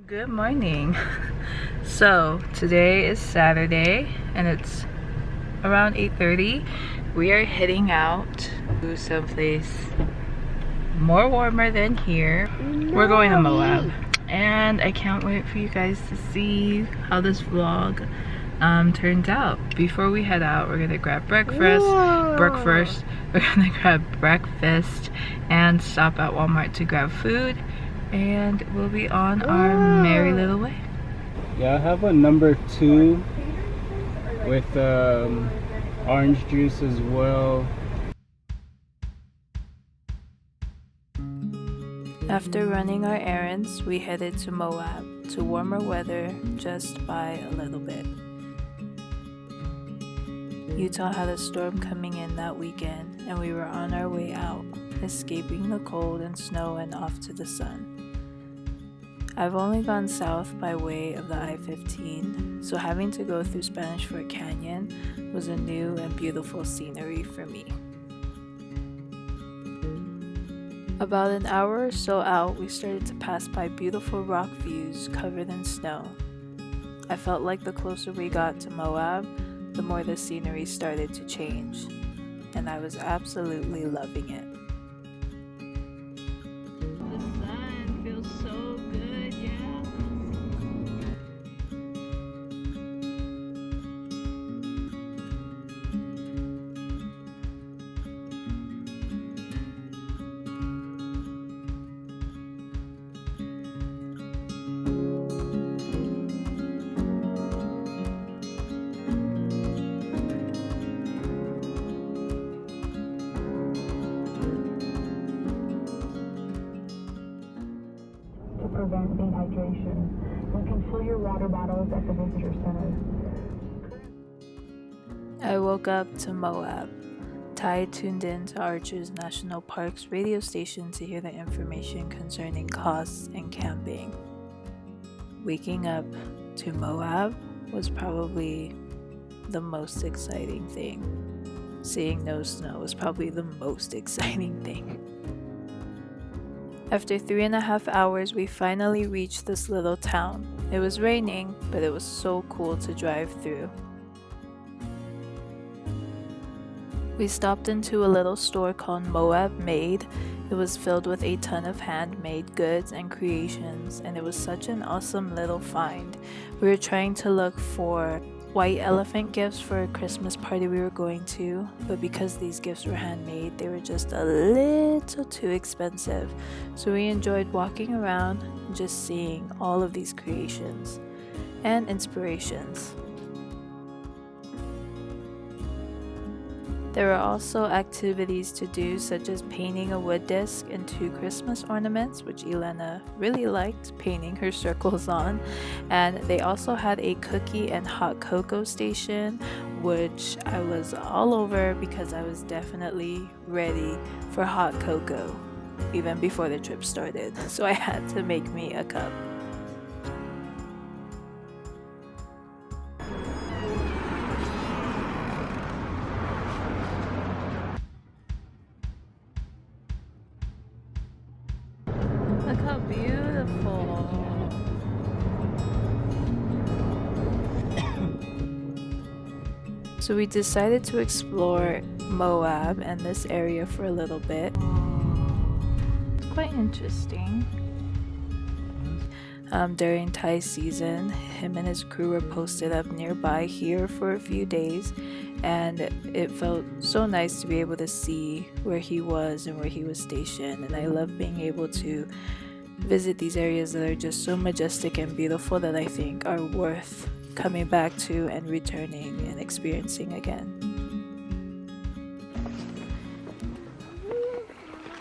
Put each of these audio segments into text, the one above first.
Good morning. So today is Saturday and it's around 8:30. We are heading out to someplace more warmer than here. We're going to Moab and I can't wait for you guys to see how this vlog turns out. Before we head out, we're gonna grab breakfast. We're gonna grab breakfast and stop at Walmart to grab food, and we'll be on our merry little way. Yeah, I have a number 2 with orange juice as well. After running our errands, we headed to Moab to warmer weather just by a little bit. Utah had a storm coming in that weekend, and we were on our way out, escaping the cold and snow and off to the sun. I've only gone south by way of the I-15, so having to go through Spanish Fort Canyon was a new and beautiful scenery for me. About an hour or so out, we started to pass by beautiful rock views covered in snow. I felt like the closer we got to Moab, the more the scenery started to change, and I was absolutely loving it. The sun feels so good, yeah. Prevent dehydration. You can fill your water bottles at the visitor center. I woke up to Moab. Ty tuned in to Archer's National Park's radio station to hear the information concerning costs and camping. Waking up to Moab was probably the most exciting thing. Seeing no snow was probably the most exciting thing. After 3.5 hours, we finally reached this little town. It was raining, but it was so cool to drive through. We stopped into a little store called Moab Made. It was filled with a ton of handmade goods and creations, and it was such an awesome little find. We were trying to look for white elephant gifts for a Christmas party we were going to, but because these gifts were handmade, they were just a little too expensive. So we enjoyed walking around and just seeing all of these creations and inspirations. There were also activities to do, such as painting a wood disc and 2 Christmas ornaments, which Elena really liked painting her circles on. And they also had a cookie and hot cocoa station, which I was all over because I was definitely ready for hot cocoa even before the trip started. So I had to make me a cup. Look how beautiful. So we decided to explore Moab and this area for a little bit. It's quite interesting. During Thai season, him and his crew were posted up nearby here for a few days, and it felt so nice to be able to see where he was and where he was stationed. And I love being able to visit these areas that are just so majestic and beautiful that I think are worth coming back to and returning and experiencing again.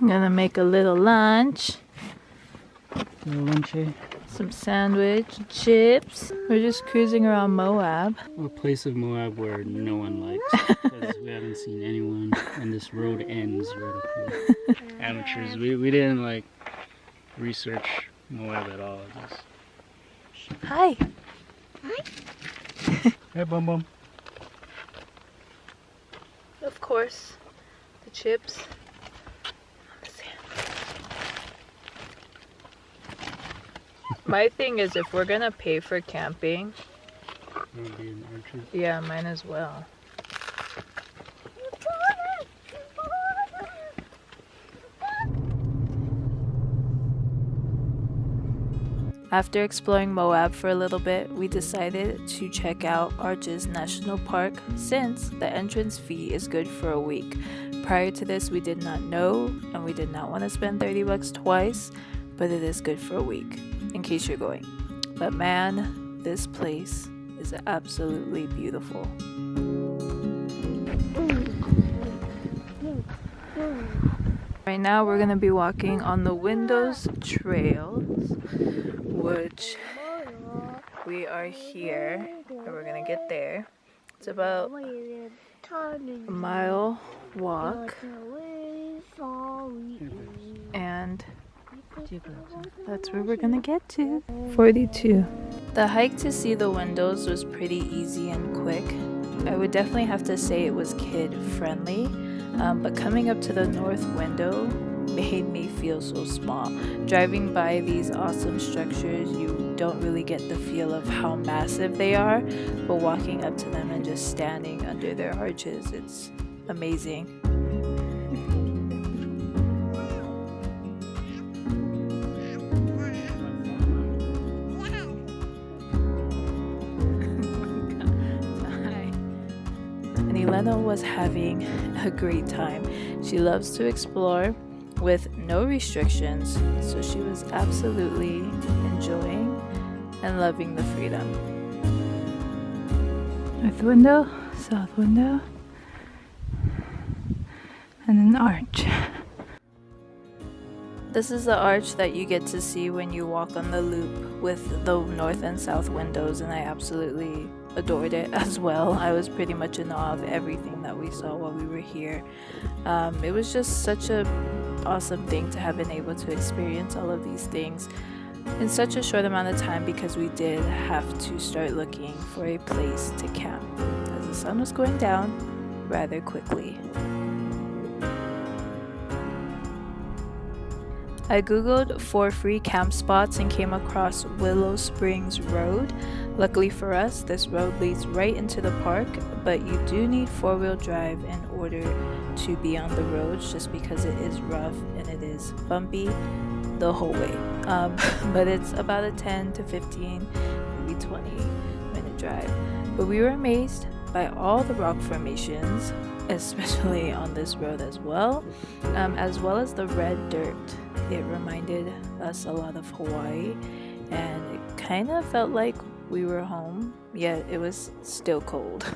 I'm gonna make a little lunch. Some sandwich, chips. We're just cruising around Moab. A place of Moab where no one likes, because we haven't seen anyone, and this road ends right up here. Amateurs. We didn't research Moab at all. Hi. Hey, Bum Bum. Of course, the chips. My thing is, if we're gonna pay for camping, Maybe an orchard. yeah, mine as well. After exploring Moab for a little bit, we decided to check out Arches National Park since the entrance fee is good for a week. Prior to this, we did not know and we did not want to spend $30 twice, but it is good for a week in case you're going. But man, this place is absolutely beautiful. Right now we're gonna be walking on the Windows Trails, which we are here and we're gonna get there. It's about a mile walk and that's where we're gonna get to. 42. The hike to see the windows was pretty easy and quick. I would definitely have to say it was kid friendly, but coming up to the north window made me feel so small. Driving by these awesome structures, you don't really get the feel of how massive they are, but walking up to them and just standing under their arches, it's amazing. Elena was having a great time. She loves to explore with no restrictions, so she was absolutely enjoying and loving the freedom. North window, south window, and an arch. This is the arch that you get to see when you walk on the loop with the north and south windows, and I absolutely adored it as well. I was pretty much in awe of everything that we saw while we were here. It was just such a awesome thing to have been able to experience all of these things in such a short amount of time, because we did have to start looking for a place to camp as the sun was going down rather quickly. I googled for free camp spots and came across Willow Springs Road. Luckily for us, this road leads right into the park, but you do need four-wheel drive in order to be on the roads, just because it is rough and it is bumpy the whole way. But it's about a 10 to 15, maybe 20-minute drive. But we were amazed by all the rock formations, especially on this road as well as the red dirt. It reminded us a lot of Hawaii, and it kind of felt like we were home, yet it was still cold.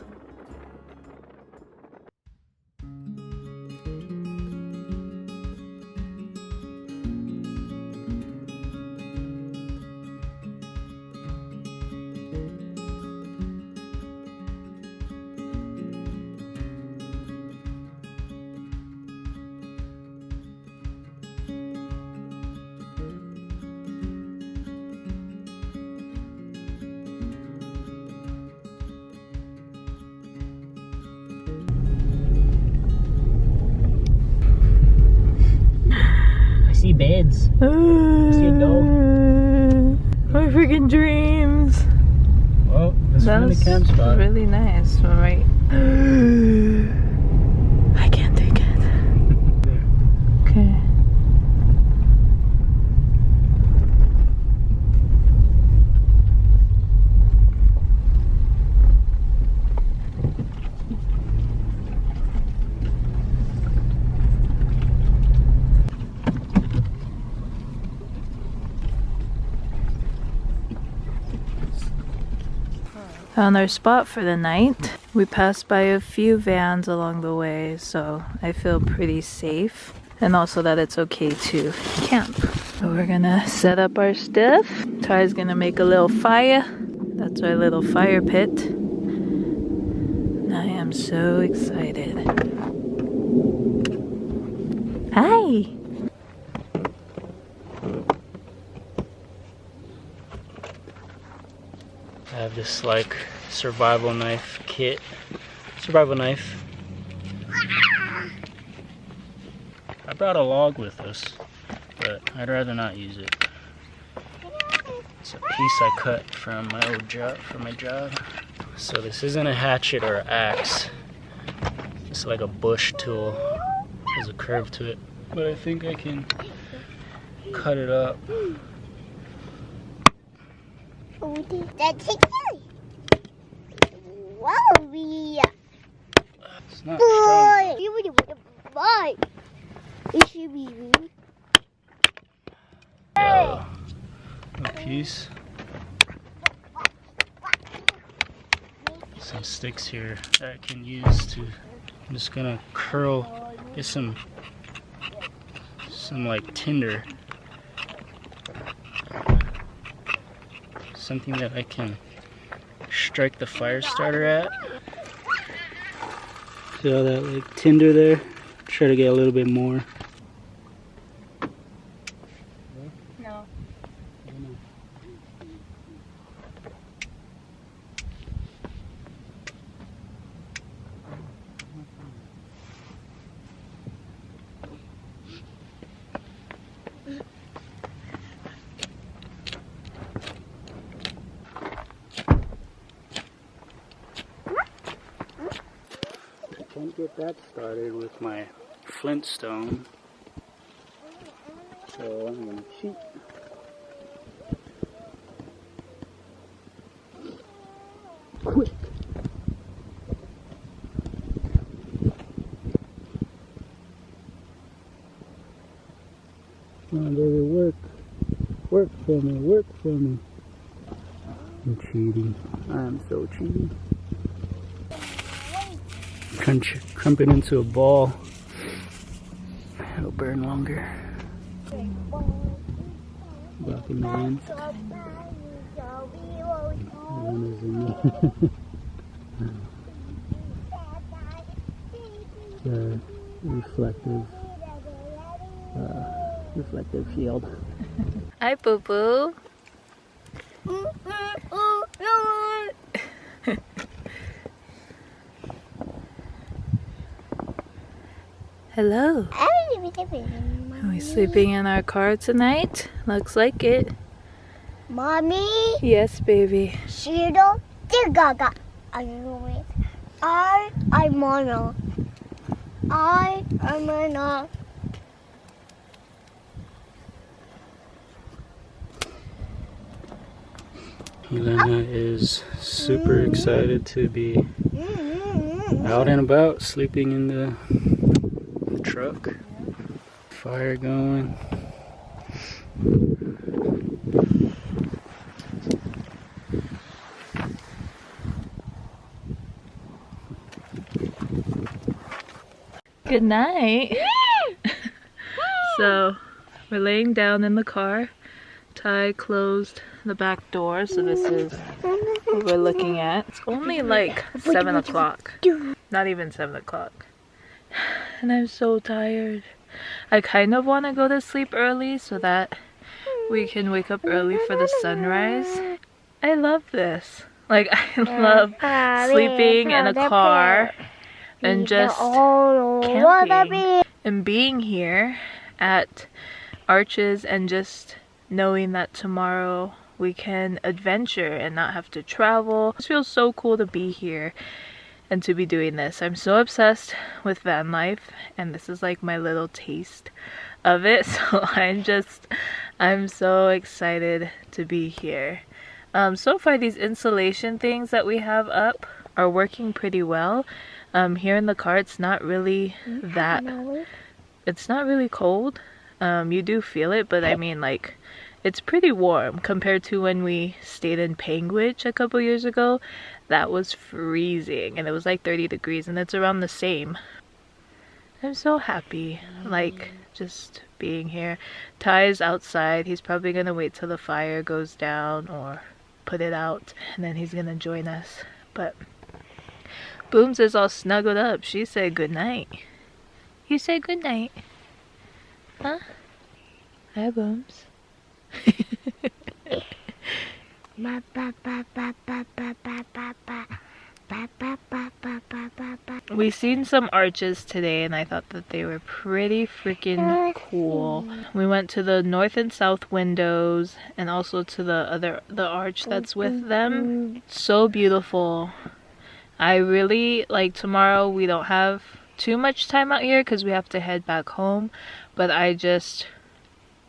See beds. See a dog. My freaking dreams. Well, this is really camp spot. Really nice, right? I can't take it. Okay. Found our spot for the night. We passed by a few vans along the way, so I feel pretty safe, and also that it's okay to camp. So we're gonna set up our stuff. Ty's gonna make a little fire. That's our little fire pit. I am so excited. Hi! I have this like survival knife kit. Survival knife. I brought a log with us, but I'd rather not use it. It's a piece I cut from my old job, from my job. So this isn't a hatchet or an axe. It's like a bush tool. There's a curve to it. But I think I can cut it up. It's not strong. A piece. Some sticks here that I can use to. I'm just gonna curl, get some like tinder, something that I can strike the fire starter at. See all that like tinder there? Try to get a little bit more. No. Can't get that started with my flintstone, so I'm gonna cheat. Quick! Come on, baby, work for me, work for me. I'm cheating. I'm so cheating. Crump it into a ball. It'll burn longer. Blocking the end. One is in there. The reflective shield. Hi, Boo Boo. Hello. Are we sleeping in our car tonight? Looks like it. Mommy, Yes, baby. Shiro, Gaga. I'm Mono. I'm Mono. Elena is super excited to be out and about, sleeping in the truck. Fire going. Good night. So, we're laying down in the car. Ty closed the back door, so this is what we're looking at. It's only like 7 o'clock. Not even 7 o'clock. And I'm so tired. I kind of want to go to sleep early so that we can wake up early for the sunrise. I love this. Like, I love sleeping in a car and just camping and being here at Arches and just knowing that tomorrow we can adventure and not have to travel. It feels so cool to be here and to be doing this. I'm so obsessed with van life, and this is like my little taste of it. So I'm so excited to be here. So far these insulation things that we have up are working pretty well. Here in the car it's not really it's not really cold. You do feel it, but I mean, like, it's pretty warm compared to when we stayed in Panguitch a couple years ago. That was freezing and it was like 30 degrees, and it's around the same. I'm so happy, like, just being here. Ty's outside. He's probably gonna wait till the fire goes down or put it out, and then he's gonna join us. But Booms is all snuggled up. She said good night. You said good night. Huh? Hi, Booms. We seen some arches today and I thought that they were pretty freaking cool. We went to the north and south windows and also to the arch that's with them. So beautiful. I really like tomorrow. We don't have too much time out here because we have to head back home, but I just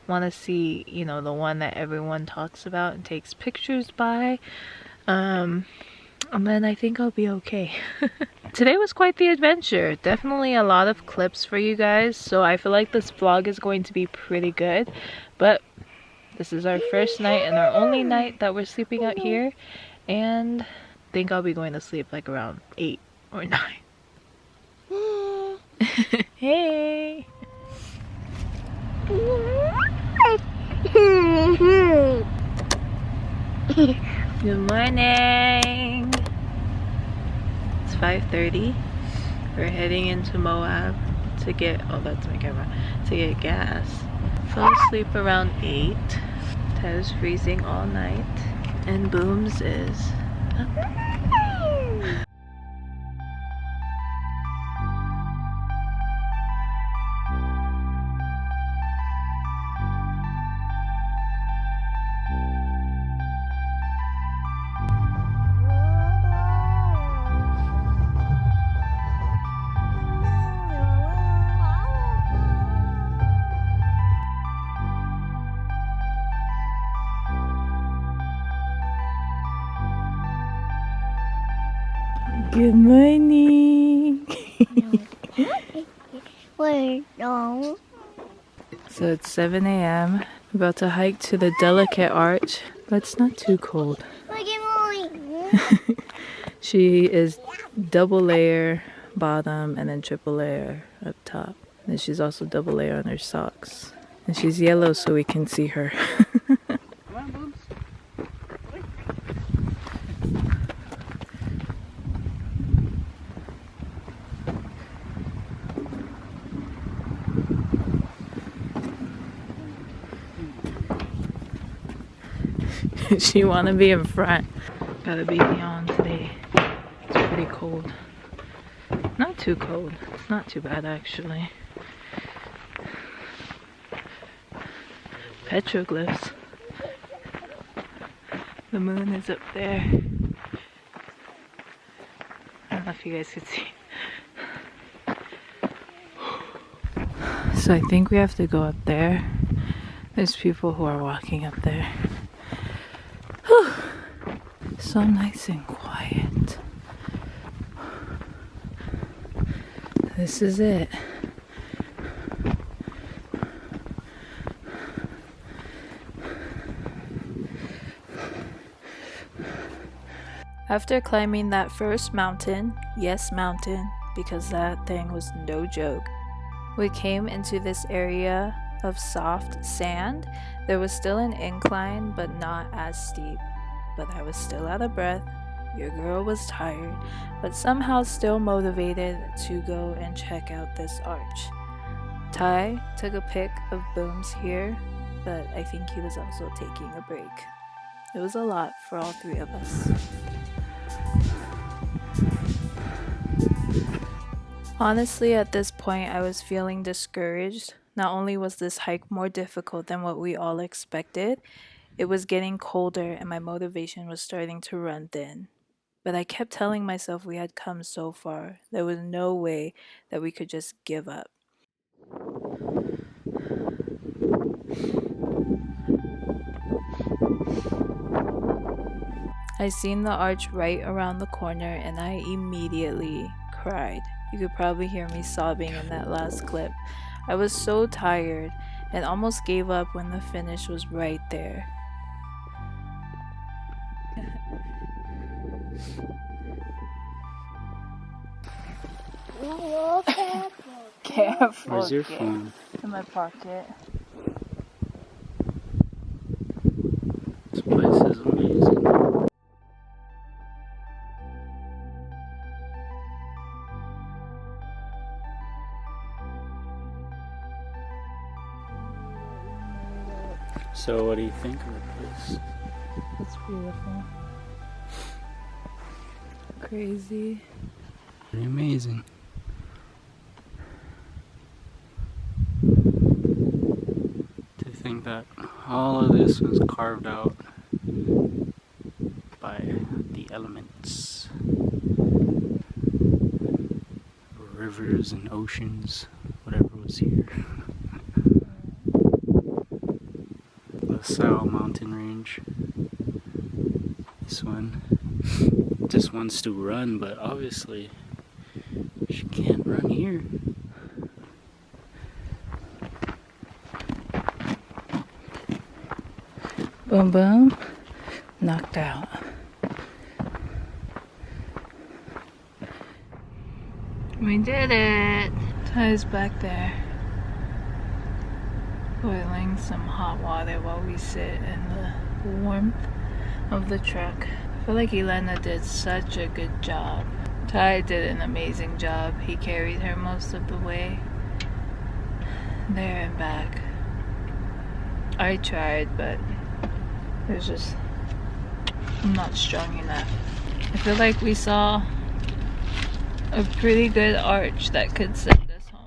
want to see, you know, the one that everyone talks about and takes pictures by. And then I think I'll be okay. Today was quite the adventure. Definitely a lot of clips for you guys, so I feel like this vlog is going to be pretty good. But this is our first night and our only night that we're sleeping out here, and I think I'll be going to sleep like around 8 or 9. Hey! Good morning! It's 5:30. We're heading into Moab to get, oh that's my camera, to get gas. Fell asleep around 8. Ted's freezing all night. And Booms is up. Good morning. Wait, no. So it's 7 a.m. We're about to hike to the delicate arch, but it's not too cold. She is double layer bottom and then triple layer up top. And she's also double layer on her socks. And she's yellow so we can see her. She wanna be in front. Got a baby on today. It's pretty cold. Not too cold. It's not too bad actually. Petroglyphs. The moon is up there. I don't know if you guys could see. So I think we have to go up there. There's people who are walking up there. Whew. So nice and quiet. This is it. After climbing that first mountain, yes mountain, because that thing was no joke, we came into this area of soft sand. There was still an incline, but not as steep. But I was still out of breath. Your girl was tired, but somehow still motivated to go and check out this arch. Ty took a pic of Booms here, but I think he was also taking a break. It was a lot for all three of us. Honestly, at this point, I was feeling discouraged. Not only was this hike more difficult than what we all expected, it was getting colder and my motivation was starting to run thin. But I kept telling myself we had come so far. There was no way that we could just give up. I seen the arch right around the corner and I immediately cried. You could probably hear me sobbing in that last clip. I was so tired and almost gave up when the finish was right there. Careful. Where's your phone? In my pocket. This place is amazing. So what do you think of the place? It's beautiful. crazy. Pretty amazing. To think that all of this was carved out by the elements. Rivers and oceans, whatever was here. The Sao mountain range. This one just wants to run, but obviously she can't run here. Boom boom. Knocked out. We did it. Ty's back there boiling some hot water while we sit in the warmth of the truck. I feel like Elena did such a good job. Ty did an amazing job. He carried her most of the way there and back. I tried, but it was just, I'm not strong enough. I feel like we saw a pretty good arch that could send us home.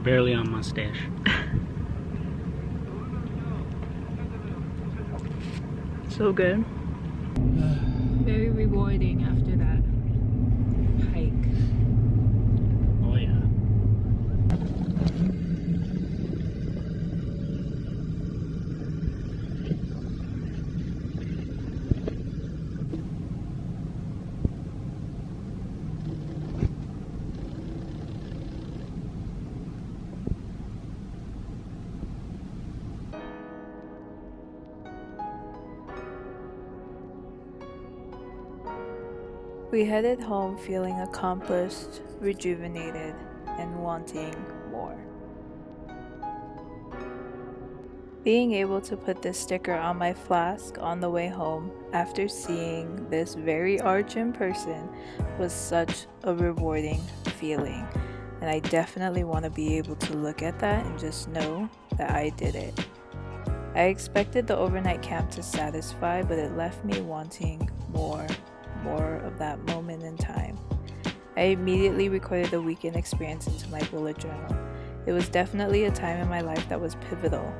Barely on mustache. So good. Very rewarding after that hike. Oh yeah. We headed home feeling accomplished, rejuvenated, and wanting more. Being able to put this sticker on my flask on the way home after seeing this very arch in person was such a rewarding feeling, and I definitely want to be able to look at that and just know that I did it. I expected the overnight camp to satisfy, but it left me wanting more of that moment in time. I immediately recorded the weekend experience into my bullet journal. It was definitely a time in my life that was pivotal,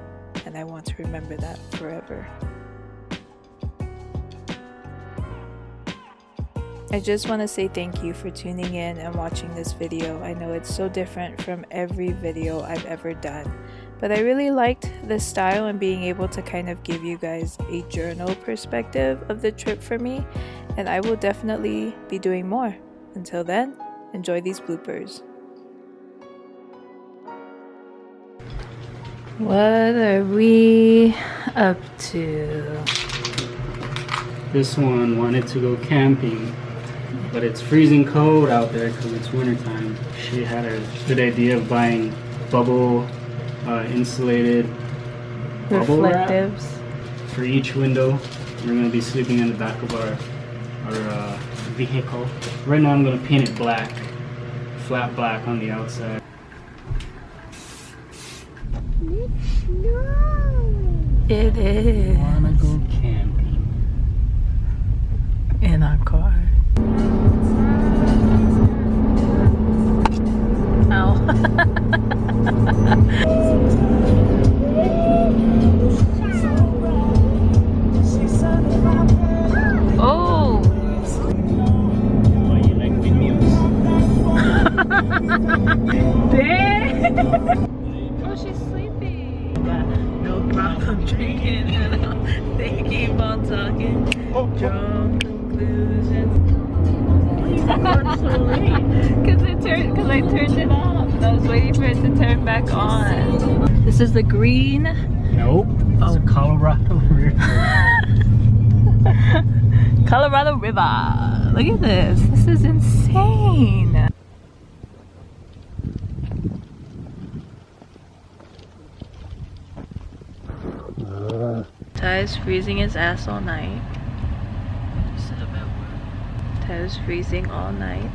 and I want to remember that forever. I just want to say thank you for tuning in and watching this video. I know it's so different from every video I've ever done, but I really liked the style and being able to kind of give you guys a journal perspective of the trip for me, and I will definitely be doing more. Until then, enjoy these bloopers. What are we up to? This one wanted to go camping, but it's freezing cold out there because it's wintertime. She had a good idea of buying bubble insulated bubble wrap Reflectives. for each window. We're going to be sleeping in the back of our vehicle. Right now I'm going to paint it black, flat black on the outside. It is. Wanna go camping In our car. Ow. Oh! Oh, you like windmills? Dang! Oh, she's sleeping. Got no problem drinking. They keep on talking. Drawn conclusions. So late. Cause I turned it off and I was waiting for it to turn back on. This is the green. Nope. It's a Colorado River. Colorado River. Look at this. This is insane. Ty's freezing his ass all night. Ty's freezing all night.